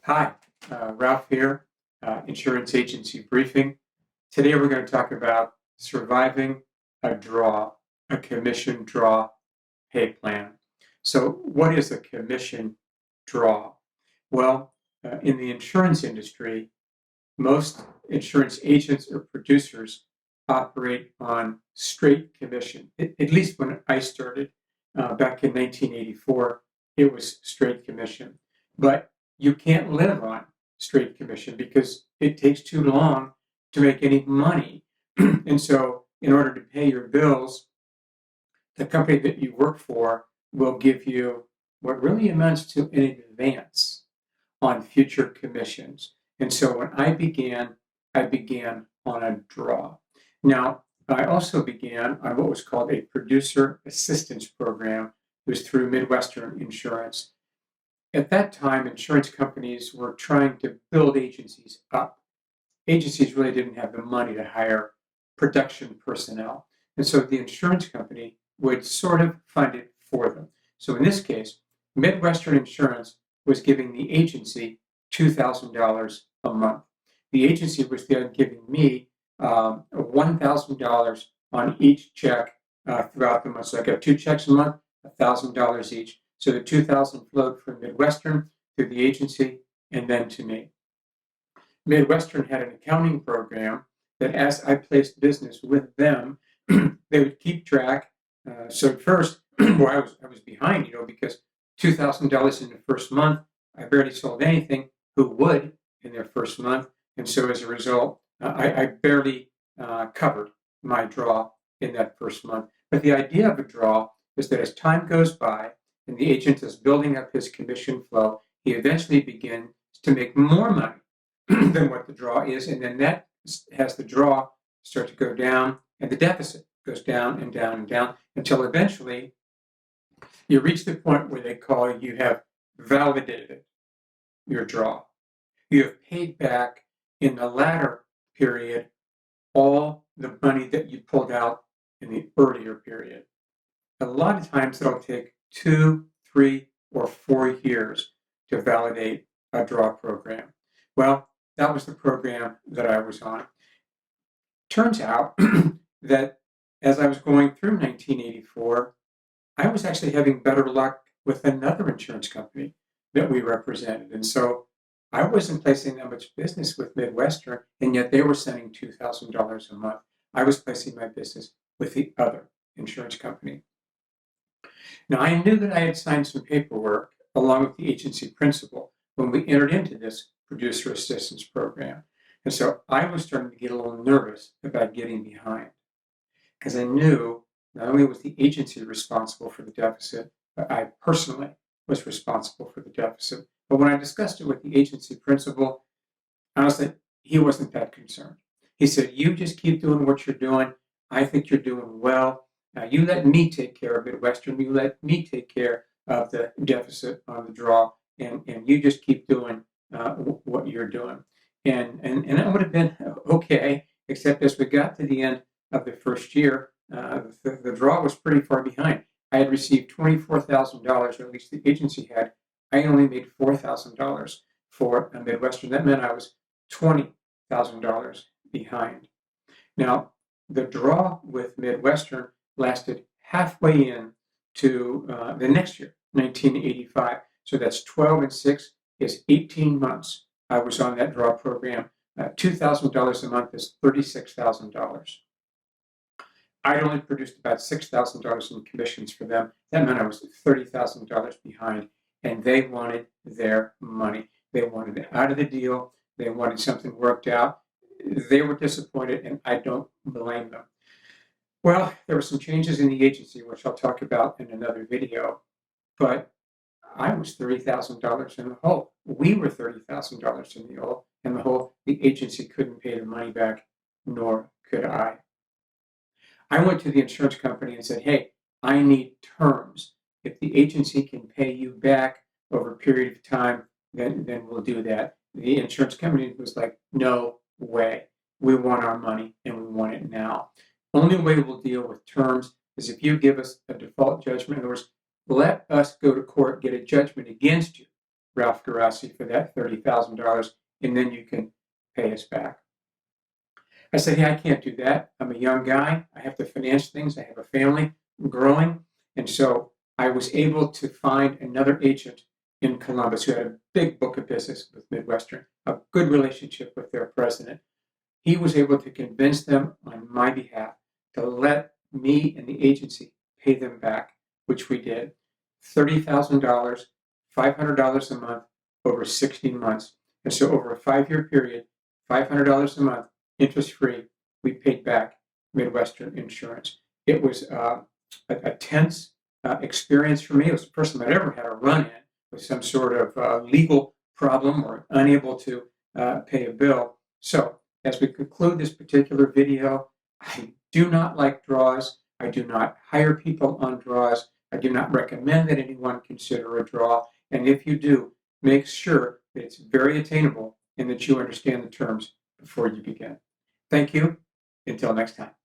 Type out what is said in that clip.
Hi, Ralph here, Insurance Agency Briefing. Today we're going to talk about surviving a draw, a commission draw pay plan. So, what is a commission draw? Well, in the insurance industry, most insurance agents or producers operate on straight commission. At least when I started back in 1984, it was straight commission. But you can't live on straight commission because it takes too long to make any money. And so, in order to pay your bills, the company that you work for will give you what really amounts to an advance on future commissions. And so when I began on a draw. Now, I also began on what was called a producer assistance program. It was through Midwestern Insurance. At that time, insurance companies were trying to build agencies up. Agencies really didn't have the money to hire production personnel. And so the insurance company would sort of fund it for them. So in this case, Midwestern Insurance was giving the agency $2,000 a month. The agency was then giving me $1,000 on each check throughout the month. So I got two checks a month, $1,000 each. So the 2,000 flowed from Midwestern through the agency and then to me. Midwestern had an accounting program that as I placed business with them, they would keep track. So at first, well, I was behind, because $2,000 in the first month, I barely sold anything. Who would in their first month? And so as a result, I barely covered my draw in that first month. But the idea of a draw is that as time goes by and the agent is building up his commission flow, he eventually begins to make more money than what the draw is, and then that has the draw start to go down, and the deficit goes down and down and down until eventually you reach the point where they call you have validated your draw. You have paid back in the latter period all the money that you pulled out in the earlier period. A lot of times it'll take 2, 3, or 4 years to validate a draw program. Well, that was the program that I was on. Turns out that as I was going through 1984, I was actually having better luck with another insurance company that we represented. And so I wasn't placing that much business with Midwestern, and yet they were sending $2,000 a month. I was placing my business with the other insurance company. Now, I knew that I had signed some paperwork along with the agency principal when we entered into this producer assistance program. And so I was starting to get a little nervous about getting behind because I knew not only was the agency responsible for the deficit, but I personally was responsible for the deficit. But when I discussed it with the agency principal, honestly, he wasn't that concerned. He said, "You just keep doing what you're doing. I think you're doing well. Now you let me take care of Midwestern. You let me take care of the deficit on the draw, and you just keep doing what you're doing." And that would have been okay, except as we got to the end of the first year, the draw was pretty far behind. I had received $24,000, or at least the agency had. I only made $4,000 for a Midwestern. That meant I was $20,000 behind. Now, the draw with Midwestern lasted halfway in to the next year, 1985. So that's 12 and 6 is 18 months. I was on that draw program. $2,000 a month is $36,000. I'd only produced about $6,000 in commissions for them. That meant I was $30,000 behind, and they wanted their money. They wanted it out of the deal. They wanted something worked out. They were disappointed, and I don't blame them. Well, there were some changes in the agency, which I'll talk about in another video, but I was $30,000 in the hole. We were $30,000 in the hole. The agency couldn't pay the money back, nor could I. I went to the insurance company and said, "Hey, I need terms. If the agency can pay you back over a period of time, then we'll do that." The insurance company was like, "No way. We want our money, and we want it now. Only way we'll deal with terms is if you give us a default judgment. In other words, let us go to court, get a judgment against you, Ralph Garassi for that $30,000, and then you can pay us back. I said, hey, I can't do that. I'm a young guy. I have to finance things. I have a family. I'm growing. And so I was able to find another agent in Columbus who had a big book of business with Midwestern, a good relationship with their president. He was able to convince them on my behalf to let me and the agency pay them back, which we did. $30,000, $500 a month over 16 months. And so over a 5-year period, $500 a month, interest-free, we paid back Midwestern Insurance. It was a tense experience for me. It was the first time I'd ever had a run-in with some sort of legal problem or unable to pay a bill. So as we conclude this particular video, I do not like draws. I do not hire people on draws. I do not recommend that anyone consider a draw. And if you do, make sure that it's very attainable and that you understand the terms before you begin. Thank you. Until next time.